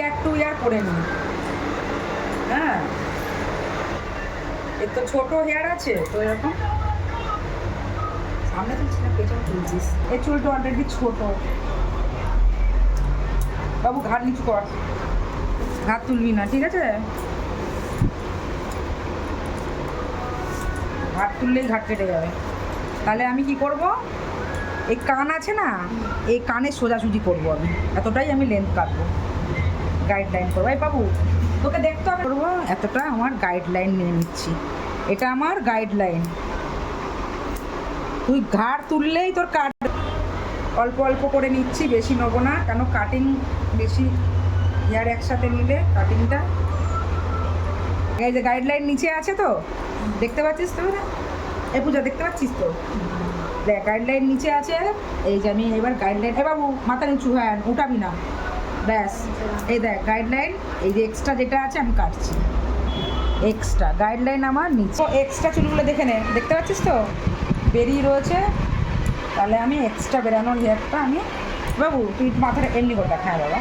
ইয়ার two ইয়ার করে নিই। হ্যাঁ, এর তো ছোটো হেয়ার আছে তো এরকম। সামনে তুলছি না পেছনে তুলছিস? এই চুলটা অলরেডি ছোট। বাবু ঘাট নিচু কর, ঘাট তুলবি না, ঠিক আছে? ঘাট তুললেই ঘাট কেটে যাবে। তাহলে আমি কি করব, এই কান আছে না, এই কানে সোজাসুজি করবো আমি, এতটাই আমি লেন্থ কাটবো, গাইডলাইন করবো। এই বাবু তোকে দেখতে হবে, করবো এতটা আমার গাইডলাইন নিয়ে নিচ্ছি, এটা আমার গাইডলাইন। তুই ঘাড় তুললেই তোর কাট, অল্প অল্প করে নিচ্ছি, বেশি নেবো না, কেন কাটিং বেশি হেয়ার একসাথে নিলে কাটিংটা। এই যে গাইডলাইন নিচে আছে তো, দেখতে পাচ্ছিস তো না? এই পূজা দেখতে পাচ্ছিস তো? দেখ গাইডলাইন নিচে আছে। এই যে আমি এবার গাইডলাইন, এ বাবু মাথা নিচু, হ্যাঁ উঠাবি না, ব্যাস। এই দেখ গাইডলাইন, এই যে এক্সট্রা যেটা আছে আমি কাটছি, এক্সট্রা গাইডলাইন আমার নিচে। এক্সট্রা চুলগুলো দেখে নে, দেখতে পাচ্ছিস তো বেরিয়ে রয়েছে। তাহলে আমি এক্সট্রা বেরানোর হেয়ারটা আমি, বাবু তুই মাথাটা এমনি করে দেখ, হ্যাঁ বাবা।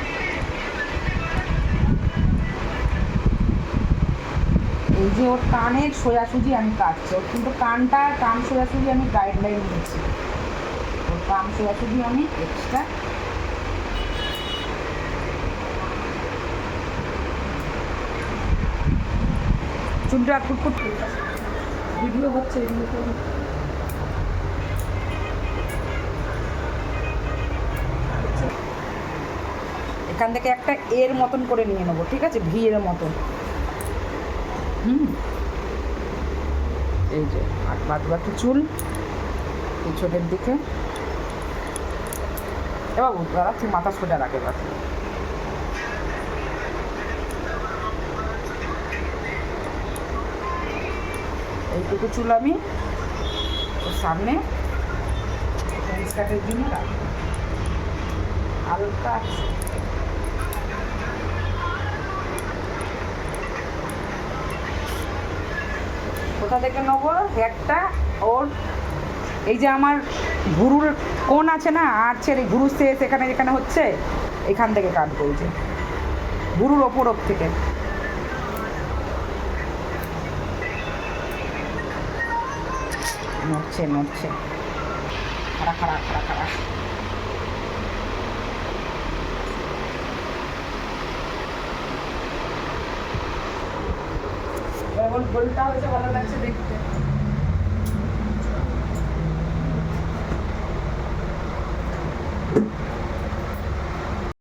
এই যে ওর কানের সোজাসুজি আমি কাটছি, ওর কিন্তু কান সোজাসুজি আমি গাইডলাইন দিচ্ছি, ওর কান সোজাসুজি আমি এক্সট্রা। চুলটা ফুটফুট ভিডিও হচ্ছে, এগুলো তো এখান থেকে একটা এর মতন করে নিয়ে নেবো, ঠিক আছে, ভি এর মতন। এই যে আর বাদ বাকি চুল পিছনের দিকে। এবার দাদা তুই মাথা সোজা রাখে, এবার এইটুকু চুল আমি ওর সামনে কাটের জন্য রাখবো হালকা। কোথা থেকে নেবো হেয়ারটা, ওর এই যে আমার ভুরুর কোণ আছে না, আর্চের এই ভুরু শেষ এখানে যেখানে হচ্ছে, এখান থেকে কাটবো, এই যে ভুরুর ওপর থেকে। নড়ছে নড়ছে, খাড়া খাড়া খাড়া খাড়া। এখন গোলটা হয়েছে, ভালো লাগছে দেখতে।